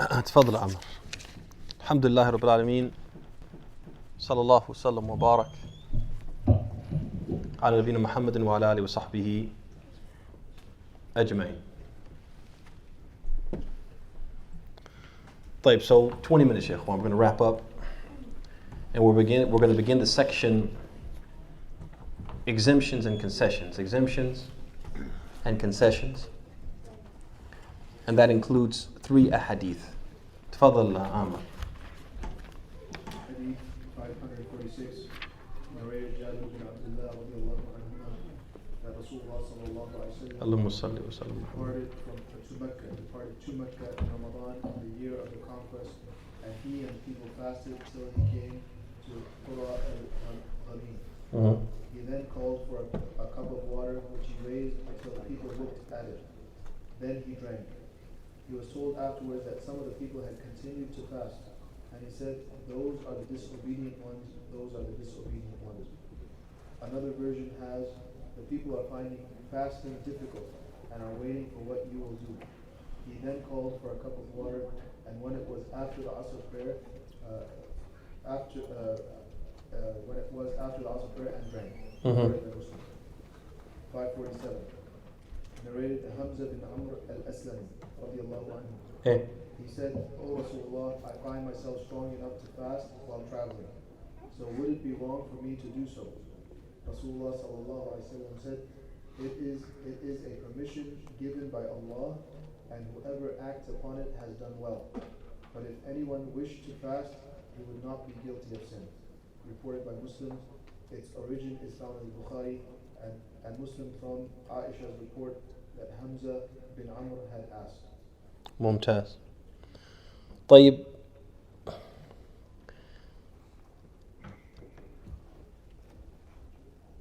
تفضل عمر. الحمد لله رب العالمين صلى الله وسلم وبارك على نبينا محمد وعلى آله وصحبه أجمعين. طيب, so 20 minutes, Shaykh. We're going to wrap up, and we're going to begin the section exemptions and concessions. Exemptions and concessions, and that includes 3 ahadeeth. تفضل عمر. Hadith 546, narrated Jabir bin Abd'Llah radiallahu anhu, that Rasulullah sallallahu alayhi wa اللهم صل وسلم. departed to Mecca in Ramadan in the year of the conquest, and he and the people fasted till he came to Qura al-Ghamim. He then called for a cup of water, which he raised until the people looked at it. Then he drank. He was told afterwards that some of the people had continued to fast, and he said, "Those are the disobedient ones, those are the disobedient ones." Another version has, "The people are finding fasting difficult and are waiting for what you will do." He then called for a cup of water, and when it was after the Asr prayer, and drank. 547. Narrated Hamza bin Amr al-Aslami radiallahu anhu. He said, "O Rasulullah, I find myself strong enough to fast while traveling. So would it be wrong for me to do so?" Rasulullah sallallahu alaihi wasallam said, It is a permission given by Allah, and whoever acts upon it has done well. But if anyone wished to fast, he would not be guilty of sin." Reported by Muslims. Its origin is found in Bukhari and Muslim from Aisha's report that Hamza bin Amr had asked. ممتاز. طيب,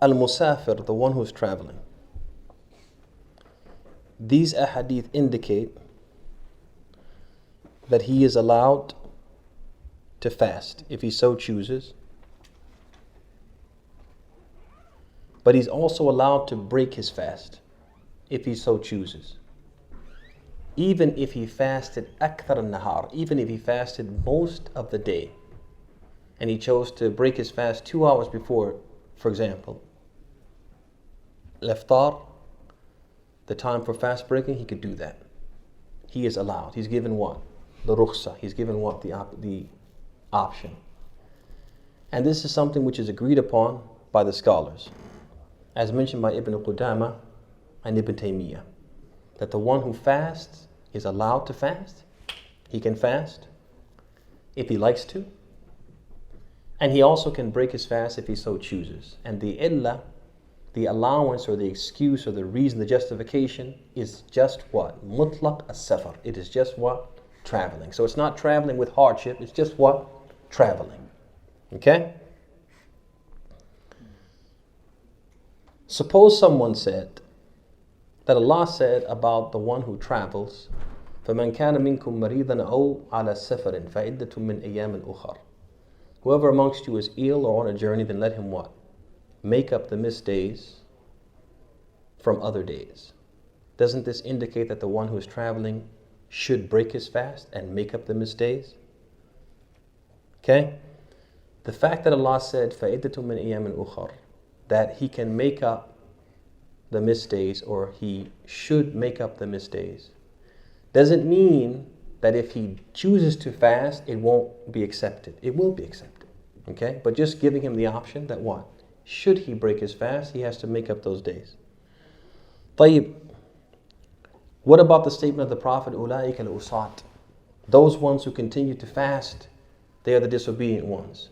al-musafir, the one who's traveling. These ahadith indicate that he is allowed to fast if he so chooses, but he's also allowed to break his fast if he so chooses. Even if he fasted akthar al-nahar, even if he fasted most of the day, and he chose to break his fast 2 hours before, for example, al-iftar, the time for fast breaking, he could do that. He is allowed. He's given what? The rukhsa. He's given what? The option. And this is something which is agreed upon by the scholars, as mentioned by Ibn Qudama and Ibn Taymiyyah, that the one who fasts is allowed to fast. He can fast if he likes to, and he also can break his fast if he so chooses. And the illah, the allowance or the excuse or the reason, the justification, is just what? Mutlaq as-safar. It is just what? Traveling. So it's not traveling with hardship, it's just what? Traveling. Okay? Suppose someone said that Allah said about the one who travels, فَمَنْ كَانَ مِنْكُمْ مَرِيضًا أَوْ عَلَى سَفَرٍ فَعِدَّةٌ مِّنْ أَيَّامٍ أُخَرٍ. Whoever amongst you is ill or on a journey, then let him what? Make up the missed days from other days. Doesn't this indicate that the one who is traveling should break his fast and make up the missed days? Okay? The fact that Allah said, فَعِدَّةٌ مِّنْ أَيَّامٍ أُخَرٍ, that he can make up the missed days, or he should make up the missed days, doesn't mean that if he chooses to fast, it won't be accepted. It will be accepted. Okay? But just giving him the option that what? Should he break his fast, he has to make up those days. طيب, what about the statement of the Prophet, أُولَٰئِكَ الْأُصَاة? Those ones who continue to fast, they are the disobedient ones.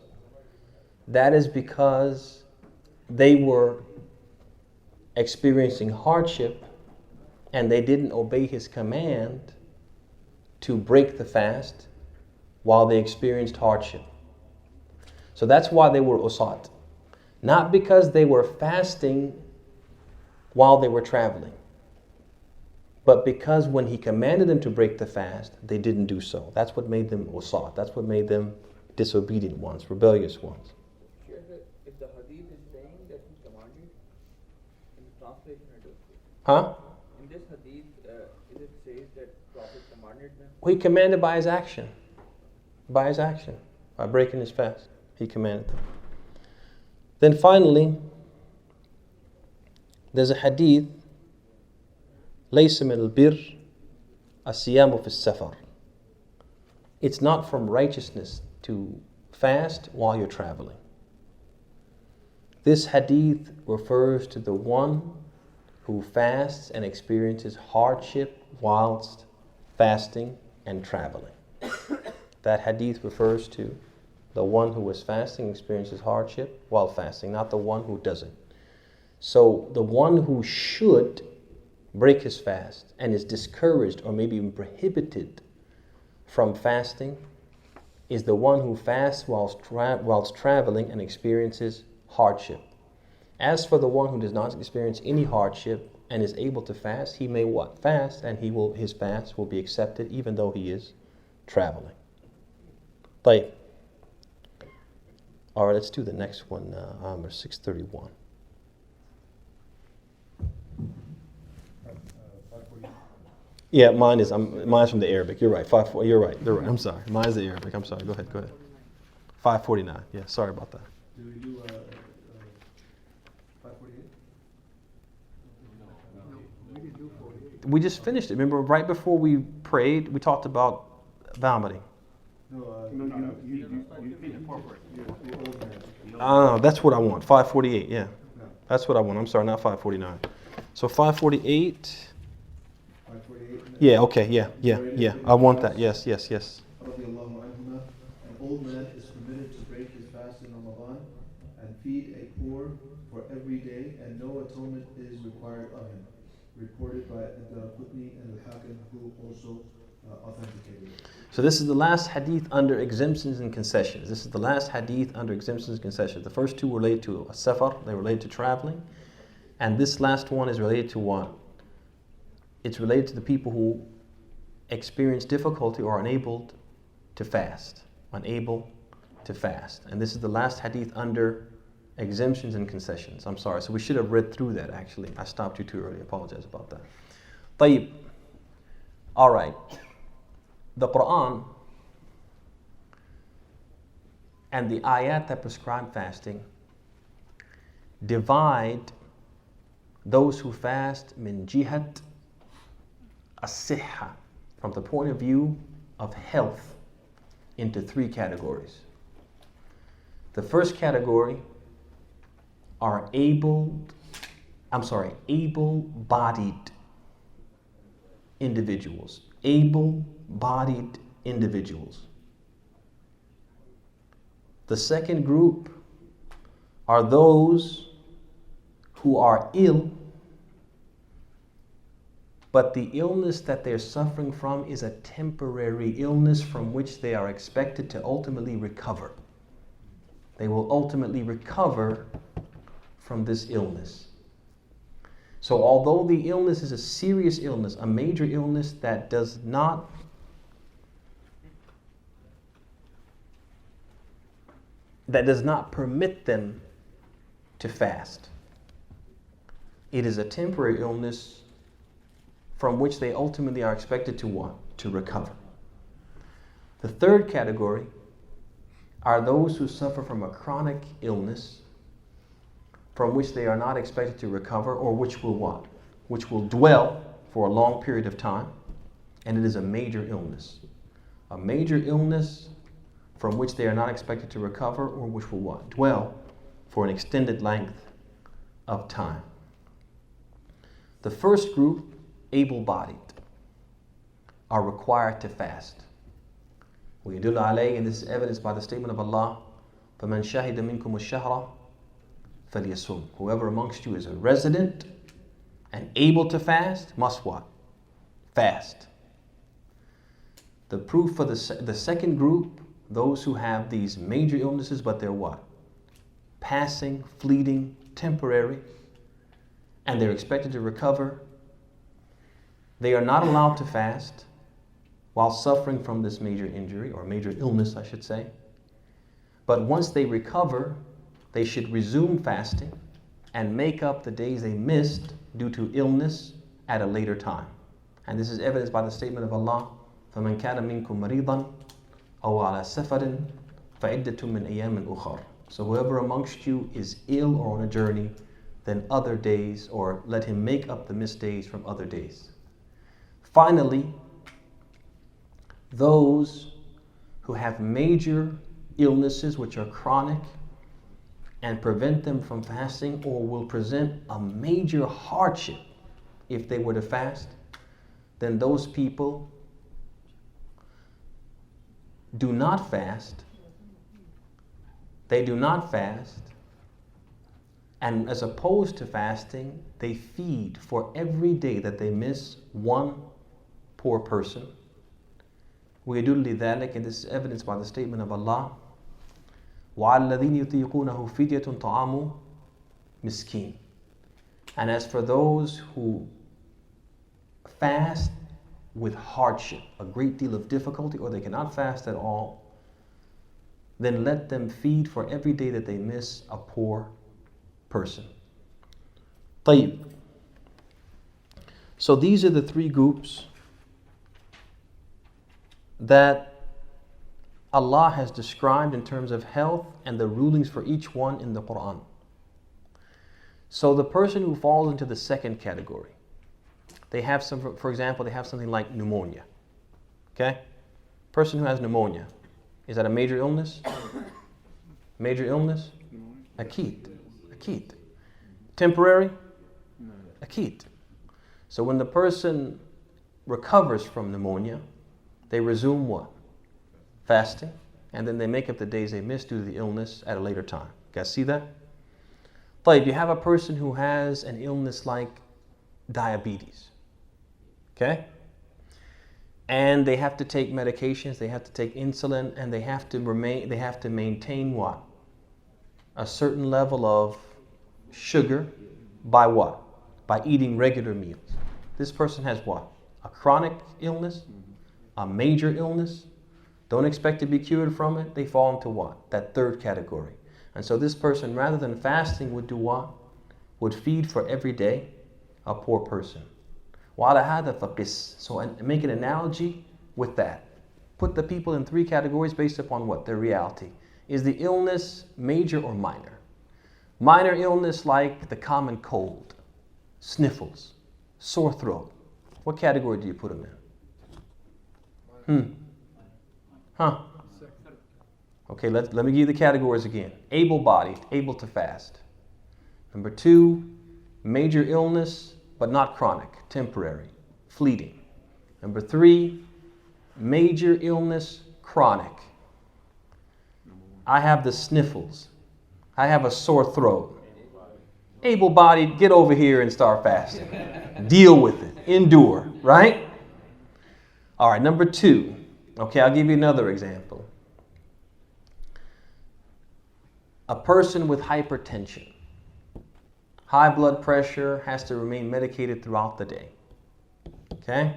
That is because they were experiencing hardship and they didn't obey his command to break the fast while they experienced hardship. So that's why they were usat. Not because they were fasting while they were traveling, but because when he commanded them to break the fast, they didn't do so. That's what made them usat. That's what made them disobedient ones, rebellious ones. If the hadith is saying that he commanded, in the translation it does. Huh? In this hadith, it says that Prophet commanded them. He commanded by his action. By breaking his fast. He commanded them. Then finally, there's a hadith, لَيْسَ مِنَ الْبِرِّ الصِّيَامُ فِي السَّفَرِ. It's not from righteousness to fast while you're traveling. This hadith refers to the one who fasts and experiences hardship whilst fasting and traveling. That hadith refers to the one who is fasting experiences hardship while fasting, not the one who doesn't. So the one who should break his fast and is discouraged or maybe even prohibited from fasting is the one who fasts whilst traveling and experiences hardship. As for the one who does not experience any hardship and is able to fast, he may fast, and his fast will be accepted even though he is traveling. طيب. All right, let's do the next one, Amr 631. Yeah, mine's from the Arabic. You're right. You're right. I'm sorry. Mine's the Arabic. I'm sorry. Go ahead. 549. Yeah, sorry about that. Do we do 548? No, we didn't do 48. We just finished it. Remember, right before we prayed, we talked about vomiting. No, you incorporate. You're old man. Oh, that's what I want. 548. Yeah, No. that's what I want. I'm sorry, not 549. So 548. 548. Yeah. Okay. Yeah. I want that. Yes. Radiallahu anhuma, an old man is permitted to break his fast in Ramadan and feed a poor for every day, and no atonement is required of him. Reported by Abd'Llah and Al-Ahkam, who also authenticated it. So this is the last hadith under exemptions and concessions. This is the last hadith under exemptions and concessions. The first two relate to a safar, they relate to traveling. And this last one is related to what? It's related to the people who experience difficulty or are unable to fast. Unable to fast. And this is the last hadith under exemptions and concessions. I'm sorry. So we should have read through that actually. I stopped you too early. I apologize about that. طيب. All right. The Quran and the ayat that prescribe fasting divide those who fast min jihat as-sihha, from the point of view of health, into three categories. The first category are able-bodied individuals. Able-bodied individuals. The second group are those who are ill, but the illness that they're suffering from is a temporary illness from which they are expected to ultimately recover. They will ultimately recover from this illness. So although the illness is a serious illness, a major illness that does not permit them to fast, it is a temporary illness from which they ultimately are expected to what? To recover. The third category are those who suffer from a chronic illness from which they are not expected to recover, or which will what? Which will dwell for a long period of time, and it is a major illness. A major illness from which they are not expected to recover, or which will what? Dwell for an extended length of time. The first group, able-bodied, are required to fast. ويدل عليه, and this is evidenced by the statement of Allah, فَمَنْ شَهِدَ مِنْكُمُ الشَّهْرَ فَلْيَصُمْ. Whoever amongst you is a resident and able to fast, must what? Fast. The proof for the second group, those who have these major illnesses, but they're what? Passing, fleeting, temporary, and they're expected to recover. They are not allowed to fast while suffering from this major injury, or major illness, I should say. But once they recover, they should resume fasting and make up the days they missed due to illness at a later time. And this is evidenced by the statement of Allah, فَمَنْ كَانَ مِنْكُمْ مَرِيضًا أَوْ عَلَى سَفَرٍ فَعِدَّةٌ مِّنْ أَيَّامٍ أُخَرٍ. So whoever amongst you is ill or on a journey, then other days, or let him make up the missed days from other days. Finally, those who have major illnesses which are chronic and prevent them from fasting, or will present a major hardship if they were to fast, then those people do not fast. They do not fast. And as opposed to fasting, they feed for every day that they miss one poor person. وَيَدُلِّ ذَلِكَ, and this is evidenced by the statement of Allah, وَعَلَى الَّذِينَ يُطِيقُونَهُ فِدْيَةٌ طَعَامُ مِسْكِينٍ. And as for those who fast with hardship, a great deal of difficulty, or they cannot fast at all, then let them feed for every day that they miss a poor person. طيب. So these are the three groups that Allah has described in terms of health and the rulings for each one in the Quran. So the person who falls into the second category, they have some, for example, they have something like pneumonia. Okay? Person who has pneumonia, is that a major illness? Major illness? Akeed. Akeed. Temporary? Akeed. So when the person recovers from pneumonia, they resume what? Fasting. And then they make up the days they missed due to the illness at a later time. You guys see that? طيب, you have a person who has an illness like diabetes. Okay? And they have to take medications, they have to take insulin, and they have to maintain what? A certain level of sugar by what? By eating regular meals. This person has what? A chronic illness, a major illness. Don't expect to be cured from it. They fall into what? That third category. And so this person, rather than fasting, would do what? Would feed for every day a poor person. وَعَلَى هَذَا فَقِسْ. So make an analogy with that. Put the people in three categories based upon what? Their reality. Is the illness major or minor? Minor illness like the common cold, sniffles, sore throat. What category do you put them in? Okay, let me give you the categories again. Able-bodied, able to fast. Number 2, major illness, but not chronic, temporary, fleeting. Number 3, major illness, chronic. I have the sniffles. I have a sore throat. Able-bodied, get over here and start fasting. Deal with it. Endure, right? All right, number 2. Okay, I'll give you another example. A person with hypertension, high blood pressure, has to remain medicated throughout the day. Okay?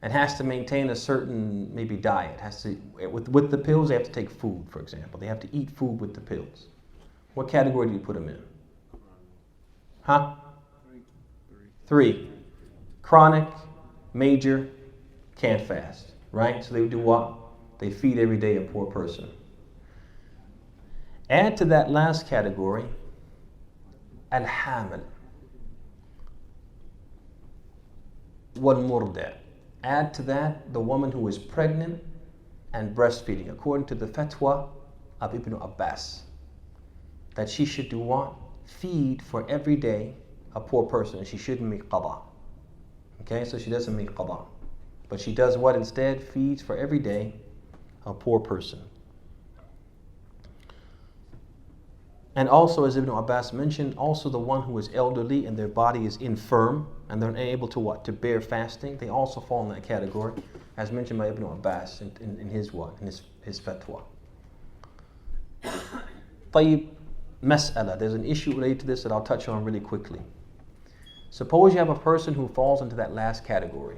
And has to maintain a certain maybe diet. Has to with the pills, they have to take food, for example. They have to eat food with the pills. What category do you put them in? 3. Chronic, major, can't fast. Right? So they would do what? They feed every day a poor person. Add to that last category, al-hamil, wal-murda. Add to that the woman who is pregnant and breastfeeding, according to the fatwa of Ibn Abbas, that she should do what? Feed for every day a poor person, and she shouldn't make qada. Okay, so she doesn't make qada. But she does what instead? Feeds for every day a poor person. And also, as Ibn Abbas mentioned, also the one who is elderly and their body is infirm and they're unable to what? To bear fasting. They also fall in that category, as mentioned by Ibn Abbas in his what? In his fatwa. طيب, mas'ala. There's an issue related to this that I'll touch on really quickly. Suppose you have a person who falls into that last category.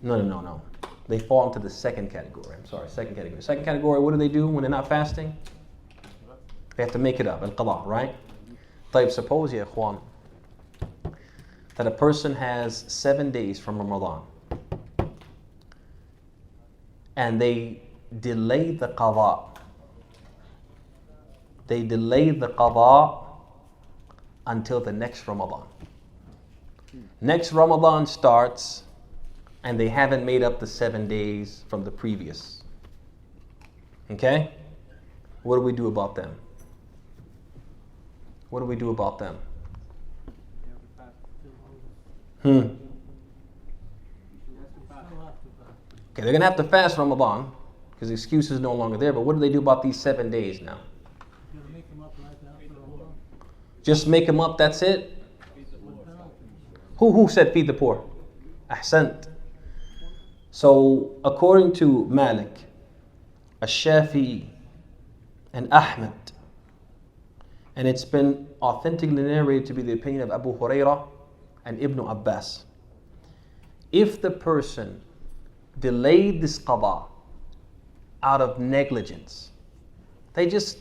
No. They fall into the second category. I'm sorry, second category. Second category, what do they do when they're not fasting? They have to make it up, al-qada, right? طيب, suppose, ya ikhwan, that a person has 7 days from Ramadan and they delay the qada. They delay the qada until the next Ramadan. Next Ramadan starts and they haven't made up the 7 days from the previous. Okay? What do we do about them? What do we do about them? Okay, they're going to have to fast Ramadan because the excuse is no longer there. But what do they do about these 7 days now? Just make them up, that's it? Who said feed the poor? Ahsant. So according to Malik, Al-Shafi'i, and Ahmed, and it's been authentically narrated to be the opinion of Abu Hurairah and Ibn Abbas, if the person delayed this qada out of negligence, they just,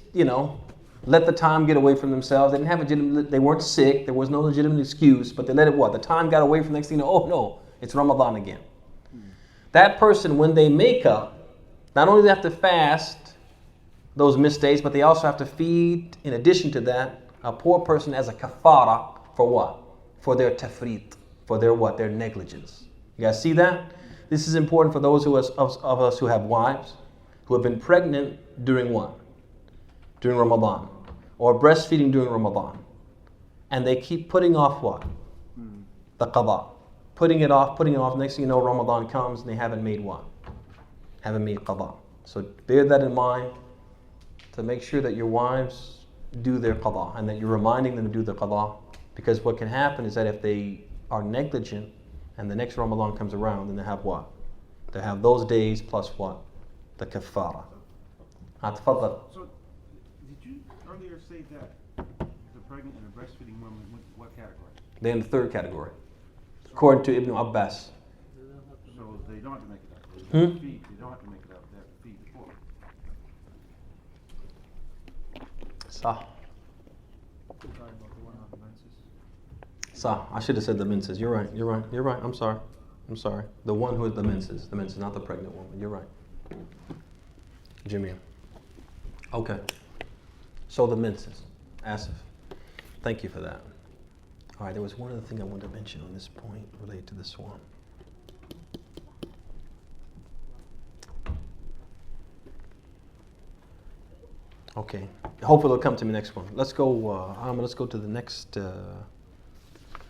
let the time get away from themselves. They didn't have they weren't sick. There was no legitimate excuse, but they let it what? The time got away from the next thing. Oh no, it's Ramadan again. That person, when they make up, not only do they have to fast those missed days, but they also have to feed, in addition to that, a poor person as a kafara for what? For their tafrit, for their what? Their negligence. You guys see that? This is important for those of us who have wives, who have been pregnant during what? During Ramadan. Or breastfeeding during Ramadan. And they keep putting off what? The qada. Putting it off. Next thing you know, Ramadan comes and they haven't made what? Haven't made qada. So bear that in mind to make sure that your wives do their qada and that you're reminding them to do the qada. Because what can happen is that if they are negligent and the next Ramadan comes around, then they have what? They have those days plus what? The kafara. So, did you earlier say that the pregnant and the breastfeeding woman, what category? They're in the third category, according to Ibn Abbas. So they don't have to make it up. They don't have to make it up. They have to feed the poor. Sah. I should have said the menses. You're right. I'm sorry. The one who is the menses, not the pregnant woman. You're right. Jamil. Okay. So the menses. Asif. Thank you for that. All right, there was one other thing I wanted to mention on this point related to this one. Okay. Hopefully it'll come to me next one. Let's go to the next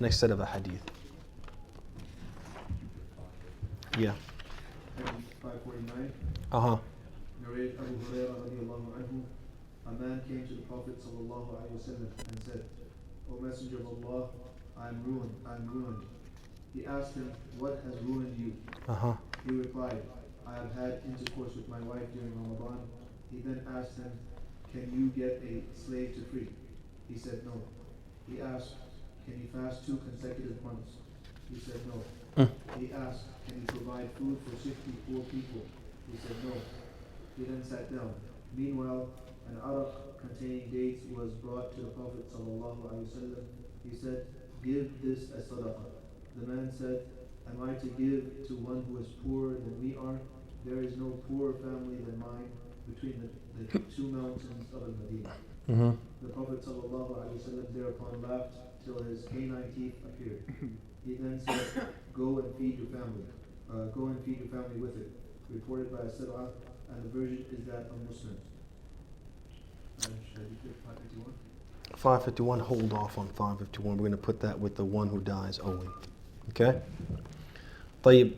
set of a hadith. Yeah. 549. Narrated Abu Hurairah radiallahu anhu. A man came to the Prophet sallallahu alaihi wasallam and said, O Messenger of Allah, I am ruined. He asked him, what has ruined you? He replied, I have had intercourse with my wife during Ramadan. He then asked him, can you get a slave to free? He said no. He asked, can you fast 2 consecutive months? He said no. He asked, can you provide food for 64 people? He said no. He then sat down. Meanwhile, an arak containing dates was brought to the Prophet ﷺ. He said, give this as sadaqah. The man said, am I to give to one who is poorer than we are? There is no poorer family than mine between the 2 mountains of Al-Madinah. The Prophet ﷺ thereupon laughed till his canine teeth appeared. He then said, go and feed your family. Go and feed your family with it. Reported by Sir'ah, and the version is that of Muslims. Should I do 551? 551, hold off on 551. We're going to put that with the one who dies owing. Okay? طيب.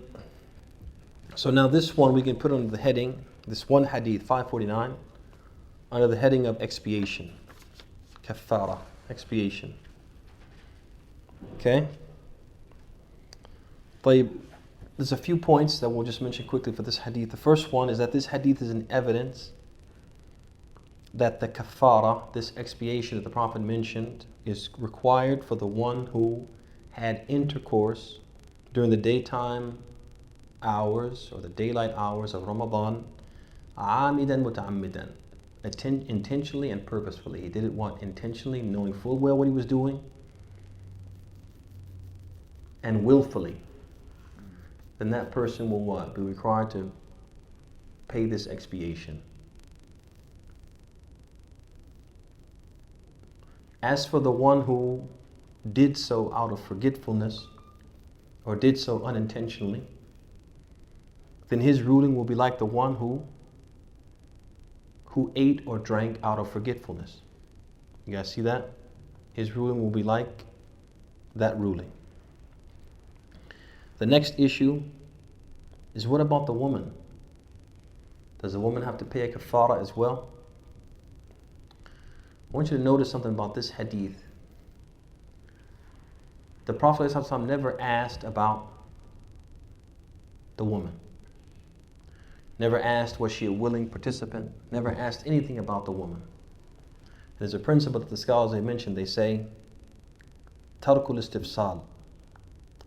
So now this one we can put under the heading, this one hadith, 549, under the heading of expiation. Kaffara, expiation. Okay? طيب. There's a few points that we'll just mention quickly for this hadith. The first one is that this hadith is an evidence that the kaffara, this expiation that the Prophet mentioned, is required for the one who had intercourse during the daytime hours or the daylight hours of Ramadan, عامداً متعمداً, intentionally and purposefully. He did it what? Intentionally, knowing full well what he was doing. and willfully, then that person will what? Be required to pay this expiation. As for the one who did so out of forgetfulness or did so unintentionally, then his ruling will be like the one who ate or drank out of forgetfulness. You guys see that? His ruling will be like that ruling. The next issue is, what about the woman? Does the woman have to pay a kafara as well? I want you to notice something about this hadith. The Prophet ﷺ never asked about the woman. Never asked, was she a willing participant? Never asked anything about the woman. There's a principle that the scholars they mentioned. They say, ترك الاستفصال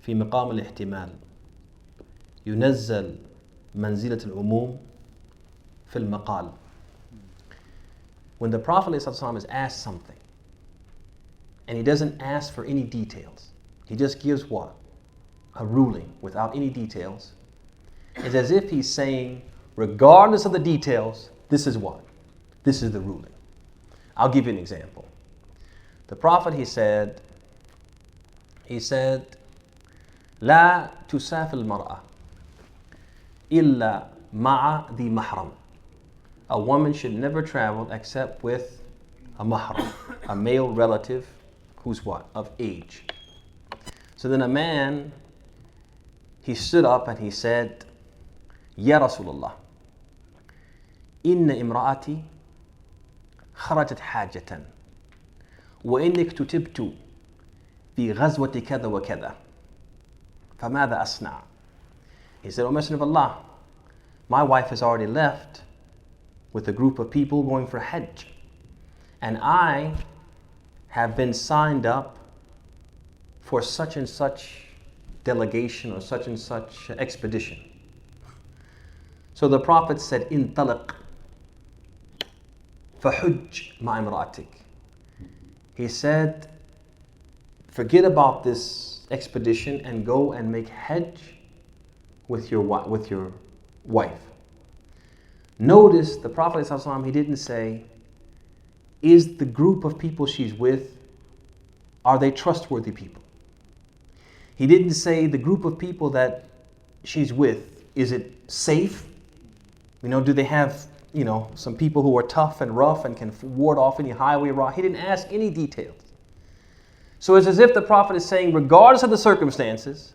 في مقام الاحتمال ينزل منزلة العموم في المقال. When the Prophet ﷺ is asked something, and he doesn't ask for any details, he just gives what? A ruling without any details. It's as if he's saying, regardless of the details, this is what? This is the ruling. I'll give you an example. The Prophet, he said, لا تسافر المرأة إلا مع ذي محرم. A woman should never travel except with a mahram, a male relative who's what? Of age. So then a man, he stood up and he said, Ya Rasulullah, inna imra'ati kharajat hajatan wa inni iktutibtu fi ghazwati kada wa kada famadha asna'. He said, O Messenger of Allah, my wife has already left with a group of people going for Hajj, and I have been signed up for such and such delegation or such and such expedition. So the Prophet said, انطلق فحج مع امرأتك. He said, forget about this expedition and go and make Hajj with your wife. Notice the Prophet ﷺ, he didn't say, is the group of people she's with, are they trustworthy people? He didn't say the group of people that she's with, is it safe? Do they have, some people who are tough and rough and can ward off any highway rock? He didn't ask any details. So it's as if the Prophet is saying, regardless of the circumstances,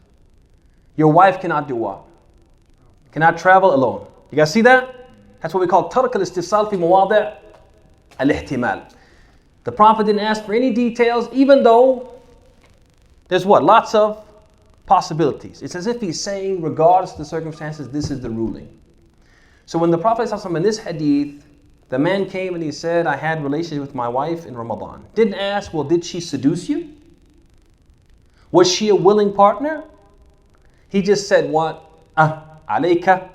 your wife cannot do what? Cannot travel alone. You guys see that? That's what we call tark al-istifsal fi mawadi' al-ihtimal. The Prophet didn't ask for any details, even though there's what? Lots of possibilities. It's as if he's saying, regardless of the circumstances, this is the ruling. So when the Prophet in this hadith, the man came and he said, I had relations with my wife in Ramadan. Didn't ask, well, did she seduce you? Was she a willing partner? He just said what? Alayka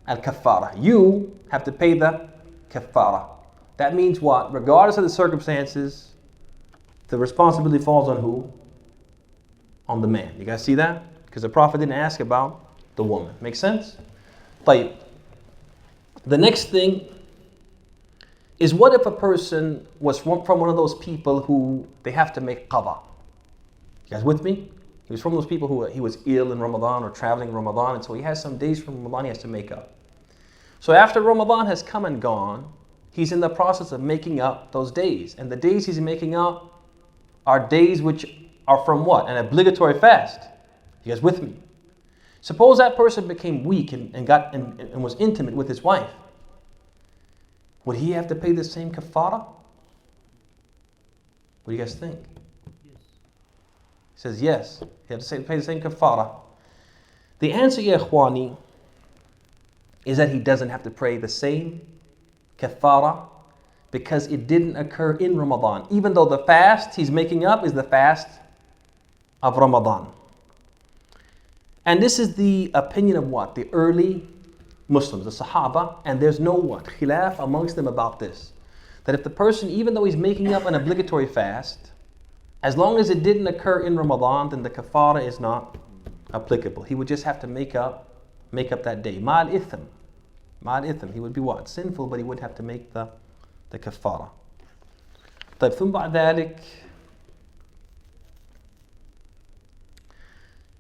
al-kaffara. You have to pay the kaffara. That means what? Regardless of the circumstances, the responsibility falls on who? On the man. You guys see that? Because the Prophet didn't ask about the woman. Make sense? طيب. The next thing is, what if a person was from one of those people who they have to make qada? You guys with me? He was from those people who he was ill in Ramadan or traveling in Ramadan, and so he has some days from Ramadan he has to make up. So after Ramadan has come and gone, he's in the process of making up those days. And the days he's making up are days which are from what? An obligatory fast. You guys with me? Suppose that person became weak and was intimate with his wife. Would he have to pay the same kafara? What do you guys think? Yes. He says yes. He has to pay the same kafara. The answer, ya ikhwani, is that he doesn't have to pay the same kafara because it didn't occur in Ramadan. Even though the fast he's making up is the fast of Ramadan. And this is the opinion of what? The early Muslims, the Sahaba, and there's no what? Khilaf amongst them about this. That if the person, even though he's making up an obligatory fast, As long as it didn't occur in Ramadan, then the kafara is not applicable. He would just have to make up that day. Ma'al itham. Ma'al itham. He would be what? Sinful, but he would have to make the kafara. طيب ثم بعد ذلك,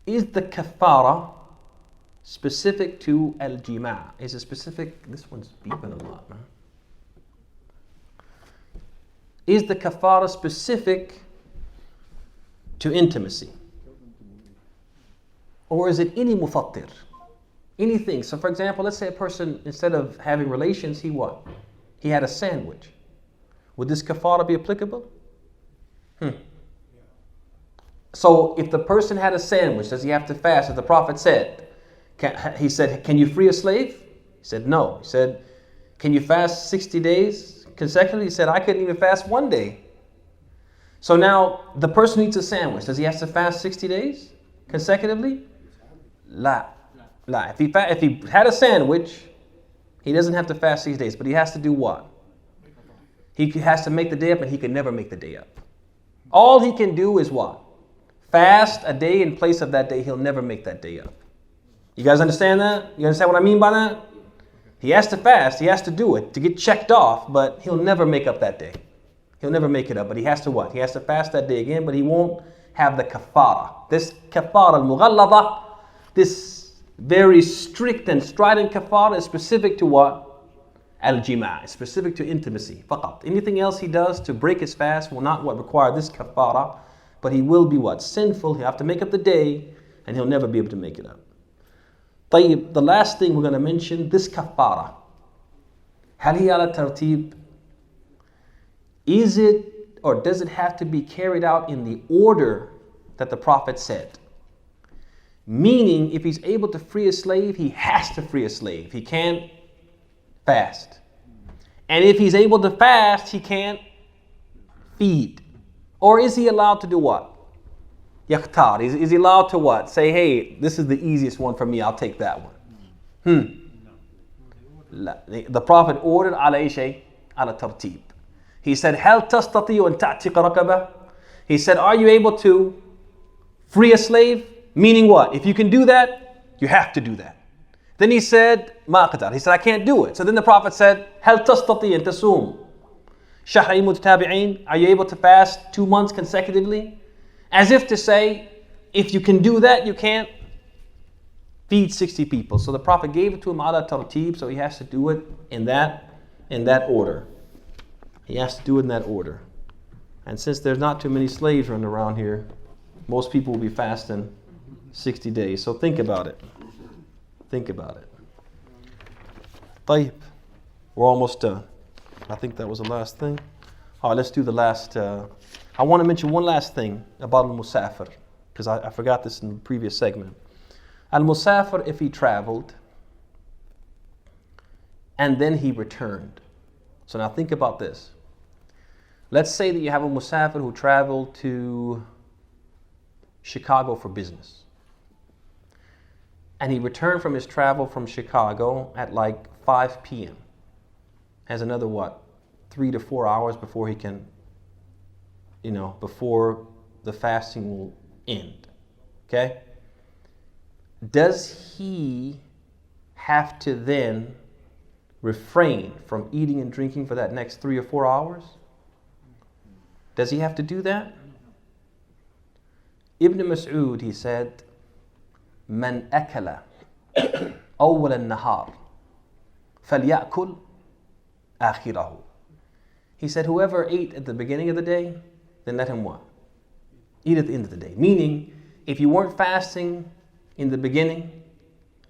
is the kafara specific to al-jima'? Is it specific? This one's beeping a lot, man. Is the kafara specific to intimacy? Or is it any mufattir? Anything. So for example, let's say a person, instead of having relations, he what? He had a sandwich. Would this kafara be applicable? So if the person had a sandwich, does he have to fast? As the Prophet said, he said, can you free a slave? He said, no. He said, can you fast 60 days consecutively? He said, I couldn't even fast one day. So now the person who eats a sandwich, does he have to fast 60 days consecutively? La. If he had a sandwich, he doesn't have to fast 6 days, but he has to do what? He has to make the day up, and he can never make the day up. All he can do is what? Fast a day in place of that day. He'll never make that day up. You guys understand that? You understand what I mean by that? He has to fast. He has to do it to get checked off, but he'll never make up that day. He'll never make it up, but he has to what? He has to fast that day again, but he won't have the kafara. This kafara al-mughallada, this very strict and strident kafara is specific to what? Al-jima', specific to intimacy. Faqat. Anything else he does to break his fast will not what require this kafara, but he will be what? Sinful. He'll have to make up the day, and he'll never be able to make it up. طيب, the last thing we're going to mention, this kafara. هل هي على ترتيب? Is it, or does it have to be carried out in the order that the Prophet said? Meaning, if he's able to free a slave, he has to free a slave. He can't fast. And if he's able to fast, he can't feed. Or is he allowed to do what? Yakhtar. Is he allowed to what? Say, hey, this is the easiest one for me, I'll take that one. The Prophet ordered alayhi shay ala tartib. He said, هل تستطيع أن تعتق رقبة? He said, are you able to free a slave? Meaning what? If you can do that, you have to do that. Then he said, ما أقدر. He said, I can't do it. So then the Prophet said, هل تستطيع أن تصوم شهرين متتابعين? Are you able to fast 2 months consecutively? As if to say, if you can do that, you can't feed 60 people. So the Prophet gave it to him ala tartib, so he has to do it in that order. He has to do it in that order. And since there's not too many slaves running around here, most people will be fasting 60 days. So think about it. Think about it. طيب. We're almost done. I think that was the last thing. All right, let's do the last. I want to mention one last thing about al-musafir, because I forgot this in the previous segment. Al-musafir, if he traveled and then he returned. So now think about this. Let's say that you have a musafir who traveled to Chicago for business. And he returned from his travel from Chicago at like 5 p.m. Has another what? 3 to 4 hours before he can, before the fasting will end. Okay? Does he have to then refrain from eating and drinking for that next 3 or 4 hours? Does he have to do that? Ibn Mas'ud, he said, من أكل أول النهار فليأكل آخره. He said, whoever ate at the beginning of the day, then let him what? Eat at the end of the day. Meaning, if you weren't fasting in the beginning,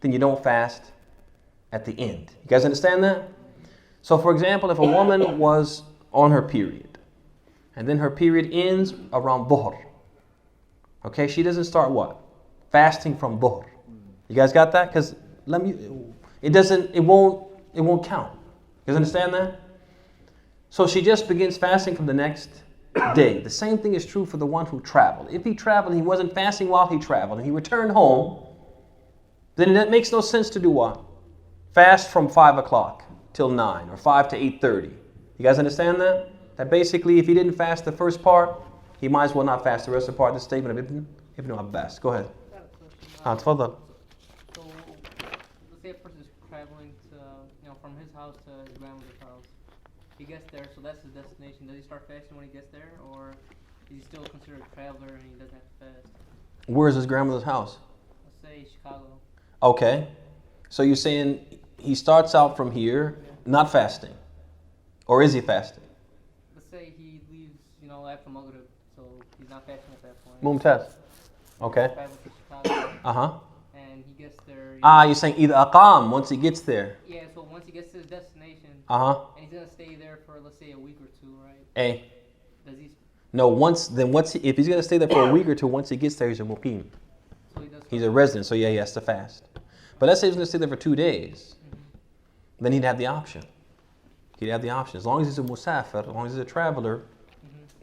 then you don't fast at the end. You guys understand that? So for example, if a woman was on her period, and then her period ends around dhuhr. Okay, she doesn't start what? Fasting from dhuhr. You guys got that? Because it won't count. You guys understand that? So she just begins fasting from the next day. The same thing is true for the one who traveled. If he traveled, he wasn't fasting while he traveled, and he returned home, then it makes no sense to do what? Fast from 5 o'clock till 9, or 5 to 8:30. You guys understand that? That basically, if he didn't fast the first part, he might as well not fast. The rest of the part of the statement of Ibn Abbas. Go ahead. I got a question. تفضل. So, let's say a person is traveling to, from his house to his grandmother's house. He gets there, so that's his destination. Does he start fasting when he gets there, or is he still considered a traveler and he doesn't have to fast? Where's his grandmother's house? Let's say Chicago. Okay. So you're saying he starts out from here, not fasting. Or is he fasting? Let's say he leaves, after Maghrib, so he's not fasting at that point. Mumtaz. Okay. Travels to Chicago, Uh-huh. and he gets there. You're saying either Ahkam once he gets there. Yeah, so once he gets to his destination, Uh-huh. and he's gonna stay there for, let's say, a week or two, right? Hey. Does he? No, if he's gonna stay there for a week or two, once he gets there, he's a muqim. So he does. He's a resident, so yeah, he has to fast. But let's say he's gonna stay there for 2 days, then he'd have the option. He'd have the option. As long as he's a musafir, as long as he's a traveler,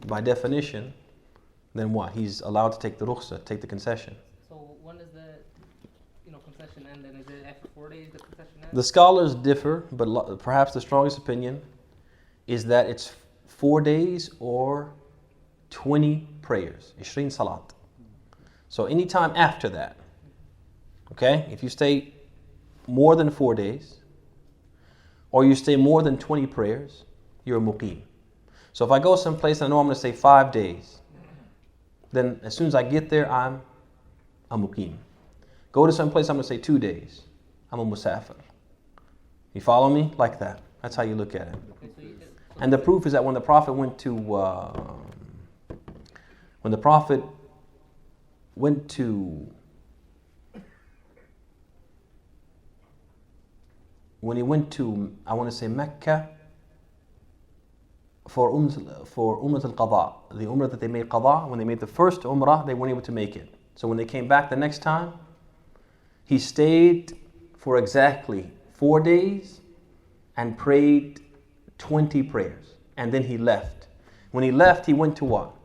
by definition, then what? He's allowed to take the rukhsa, take the concession. So when does the concession end? Then is it after 4 days the concession ends? The scholars differ, but perhaps the strongest opinion is that it's 4 days or 20 prayers, 20 salat. So anytime after that, okay, if you stay more than 4 days, or you stay more than 20 prayers, you're a muqim. So if I go someplace and I know I'm going to stay 5 days, then as soon as I get there, I'm a muqim. Go to some place, I'm going to say 2 days, I'm a musafir. You follow me? Like that. That's how you look at it. And the proof is that when the Prophet went to I want to say Mecca for Umrah al-Qadha, the Umrah that they made Qadha, when they made the first Umrah, they weren't able to make it. So when they came back the next time, he stayed for exactly 4 days and prayed 20 prayers. And then he left. When he left, he went to what?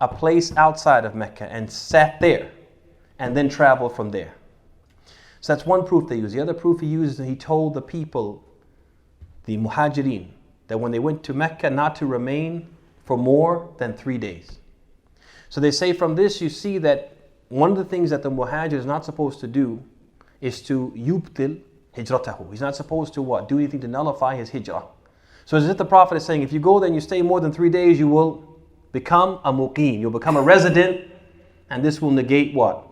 A place outside of Mecca and sat there and then traveled from there. So that's one proof they use. The other proof he used is he told the people, the muhajirin, that when they went to Mecca not to remain for more than 3 days. So they say from this you see that one of the things that the muhajir is not supposed to do is to yubtil hijratahu. He's not supposed to what? Do anything to nullify his hijrah. So as if the Prophet is saying, if you go there and you stay more than 3 days, you will become a muqim. You'll become a resident, and this will negate what?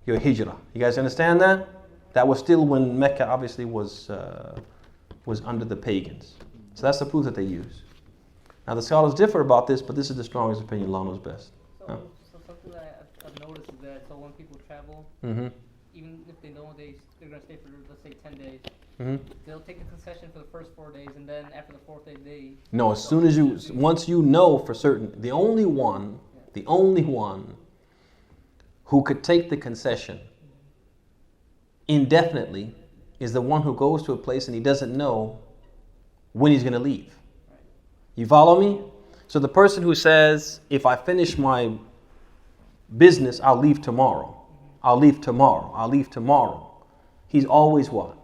Your hijrah. You guys understand that? That was still when Mecca obviously was under the pagans. So that's the proof that they use. Now the scholars differ about this, but this is the strongest opinion. Allah knows best. So something that I've noticed is that when people travel, even if they know they're going to stay for, let's say, 10 days, they'll take a concession for the first 4 days, and then after the 4th day, No, as soon as once you know for certain, the only one who could take the concession indefinitely is the one who goes to a place and he doesn't know when he's going to leave. You follow me? So the person who says, if I finish my business, I'll leave tomorrow. I'll leave tomorrow. I'll leave tomorrow. He's always what?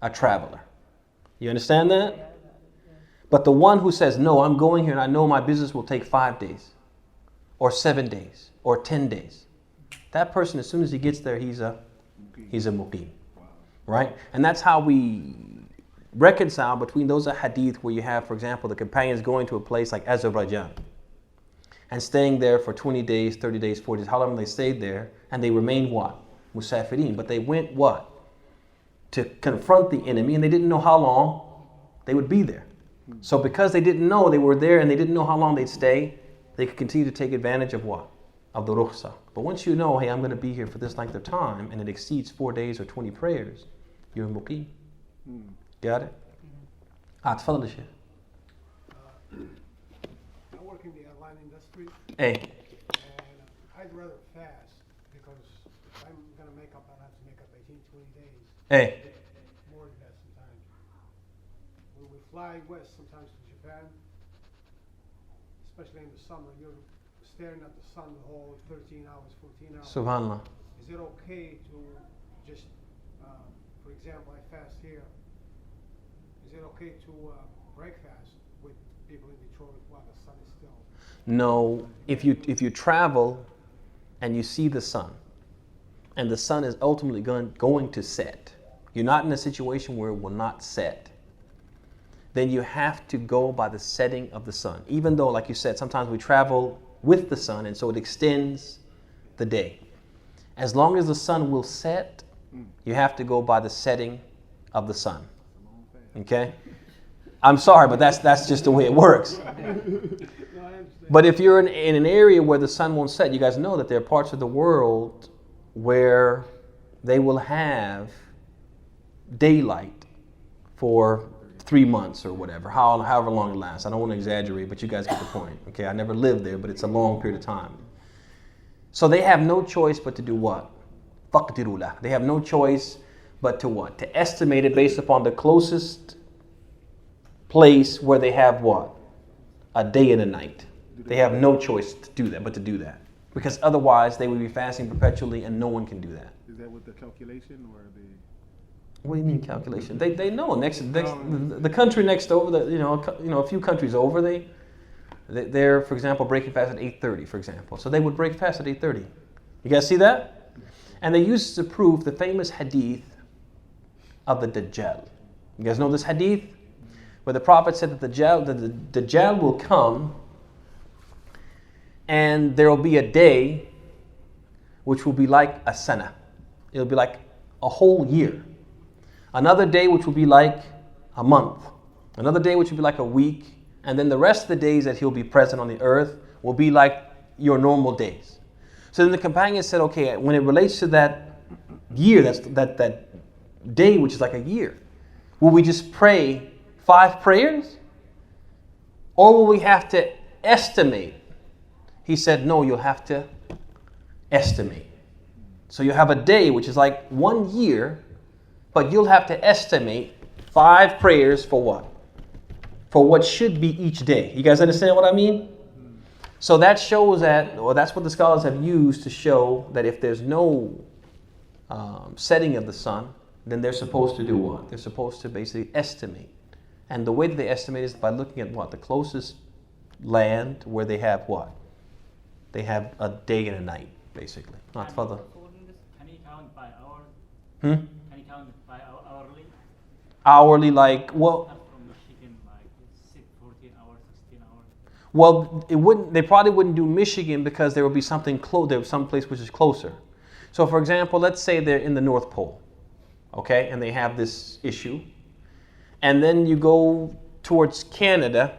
A traveler. You understand that? But the one who says, no, I'm going here and I know my business will take 5 days or 7 days or 10 days. That person, as soon as he gets there, he's a muqim. Right? And that's how we reconcile between those ahadeeth where you have, for example, the companions going to a place like Azerbaijan and staying there for 20 days, 30 days, 40 days, how long they stayed there, and they remained what? Musafirin. But they went what? To confront the enemy, and they didn't know how long they would be there. So because they didn't know they were there and they didn't know how long they'd stay, they could continue to take advantage of what? Of the rukhsa. But once you know, hey, I'm going to be here for this length of time, and it exceeds 4 days or 20 prayers, you're a muqim. Got it? تفضل يا شيخ. I work in the airline industry. Hey. And I'd rather fast because if I'm going to make up, I'll have to make up 18, 20 days. Hey. More than that sometimes. When we fly west sometimes to Japan, especially in the summer, you're staring at the sun the whole 13 hours, 14 hours. Subhanallah. Is it okay to just, for example, I fast here. Is it okay to break fast with people in Detroit while the sun is still? No, if you travel and you see the sun, and the sun is ultimately going to set, you're not in a situation where it will not set, then you have to go by the setting of the sun. Even though, like you said, sometimes we travel with the sun, and so it extends the day. As long as the sun will set, you have to go by the setting of the sun. Okay? I'm sorry, but that's just the way it works. But if you're in an area where the sun won't set, you guys know that there are parts of the world where they will have daylight for 3 months or whatever, however long it lasts. I don't want to exaggerate, but you guys get the point. Okay, I never lived there, but it's a long period of time. So they have no choice but to do what? فَقْدِرُوا لَهُ. They have no choice but to what? To estimate it based upon the closest place where they have what? A day and a night. They have no choice to do that, but to do that. Because otherwise they would be fasting perpetually and no one can do that. Is that with the calculation or the... What do you mean calculation? They know the country next over, a few countries over, they're, for example, breaking fast at 8:30, for example. So they would break fast at 8:30. You guys see that? And they use to prove the famous hadith of the Dajjal. You guys know this hadith? Where the Prophet said that the Dajjal will come and there will be a day which will be like a sana. It'll be like a whole year. Another day which will be like a month. Another day which will be like a week. And then the rest of the days that he'll be present on the earth will be like your normal days. So then the companion said, okay, when it relates to that year, that day which is like a year, will we just pray 5 prayers? Or will we have to estimate? He said, no, you'll have to estimate. So you have a day which is like 1 year, but you'll have to estimate 5 prayers for what? For what should be each day. You guys understand what I mean? So that shows that, or that's what the scholars have used to show that if there's no setting of the sun, then they're supposed to do what? They're supposed to basically estimate. And the way that they estimate is by looking at what? The closest land where they have what? They have a day and a night, basically. Not further. Can you count by hour? Hmm? Can you count by hourly? Hourly, like, well, Not from Michigan, like 14 hours, 16 hours. well, it wouldn't. They probably wouldn't do Michigan because there would be something close. There was some place which is closer. So, for example, let's say they're in the North Pole, okay, and they have this issue, and then you go towards Canada,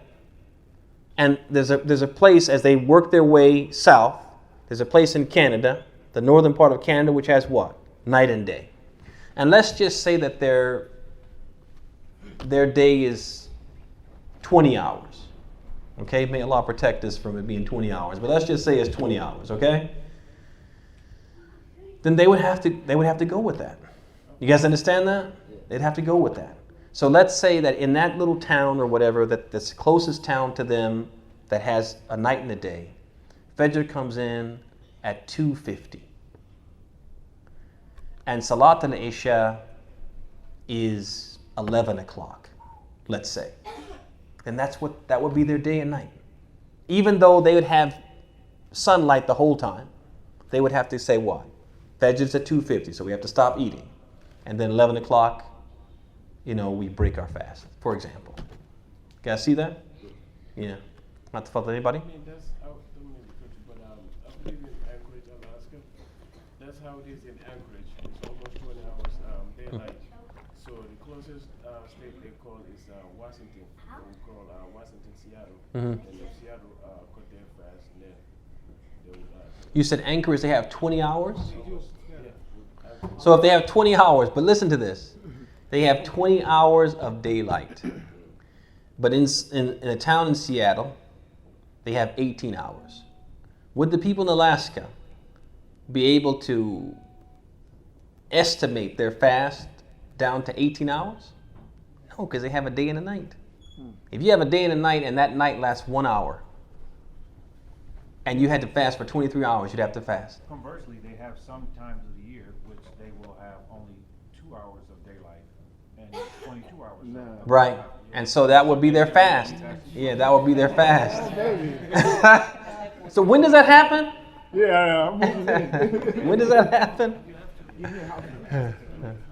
and there's a place as they work their way south. There's a place in Canada, the northern part of Canada, which has what? Night and day. And let's just say that their day is 20 hours. Okay, may Allah protect us from it being 20 hours, but let's just say it's 20 hours, okay? Then they would have to go with that. You guys understand that? They'd have to go with that. So let's say that in that little town or whatever, that's the closest town to them that has a night and a day, Fajr comes in at 2:50. And Salat al-Isha is 11 o'clock, let's say. And that would be their day and night. Even though they would have sunlight the whole time, they would have to say what? Fajr's at 2:50, so we have to stop eating. And then 11 o'clock, we break our fast, for example. Guys see that? Yeah. Not to fault anybody? I mean, that's how, don't mean to cut you, but I believe in Anchorage, Alaska. That's how it is in Anchorage. It's almost 20 hours daylight. So the closest state they call is Washington. We call Washington, Seattle. Mhm. And if Seattle cut their fast, then they would. You said Anchorage, they have 20 hours? Yeah. So if they have 20 hours, but listen to this. They have 20 hours of daylight. But in a town in Seattle, they have 18 hours. Would the people in Alaska be able to estimate their fast down to 18 hours? No, because they have a day and a night. If you have a day and a night and that night lasts 1 hour, and you had to fast for 23 hours, you'd have to fast. Conversely, they have some times of the year which they will have only 2 hours of daylight and 22 hours. Right. And so that would be their fast. Yeah, that would be their fast. So when does that happen? Yeah, When does that happen?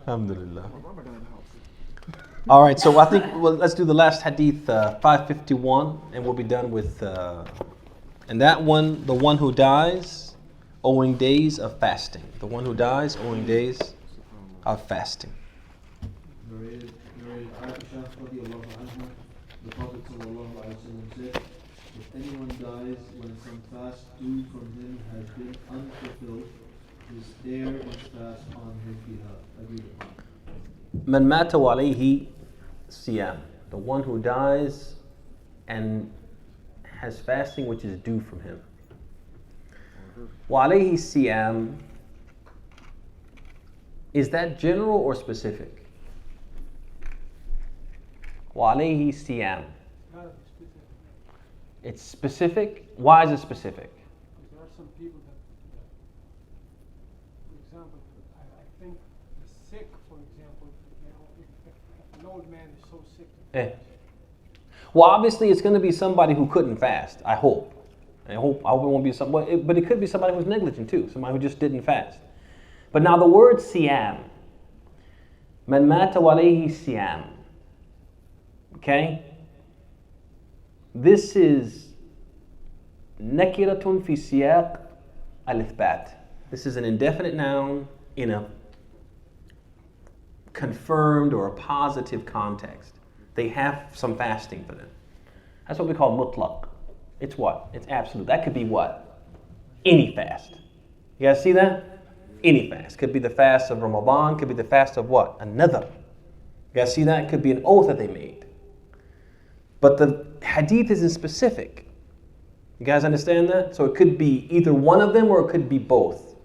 Alhamdulillah. All right, so I think let's do the last hadith, 551, and we'll be done with. And that one, the one who dies owing days of fasting. The one who dies owing days of fasting. Narrated Aisha radiallahu anha, the Prophet sallallahu alaihi wasallam said, if anyone dies when some fast due from him has been unfulfilled, his heir must fast on his behalf. Agreed upon. Man mata wa alayhi siyam. The one who dies and has fasting which is due from him. Wa alayhi siyam. Is that general or specific? Wa alayhi siyam. It's specific. Why is it specific? Because there are some people that for example, I think the sick, for example, if an old man is so sick. Well, obviously, it's going to be somebody who couldn't fast. I hope it won't be somebody, but it could be somebody who's negligent too, somebody who just didn't fast. But now the word siyam, man mata wa alayhi siyam. Okay, this is nakiratun fi siyaq al-ithbat. This is an indefinite noun in a confirmed or a positive context. They have some fasting for them. That's what we call mutlaq. It's what? It's absolute. That could be what? Any fast. You guys see that? Any fast. Could be the fast of Ramadan, could be the fast of what? Another. You guys see that? It could be an oath that they made. But the hadith isn't specific. You guys understand that? So it could be either one of them or it could be both.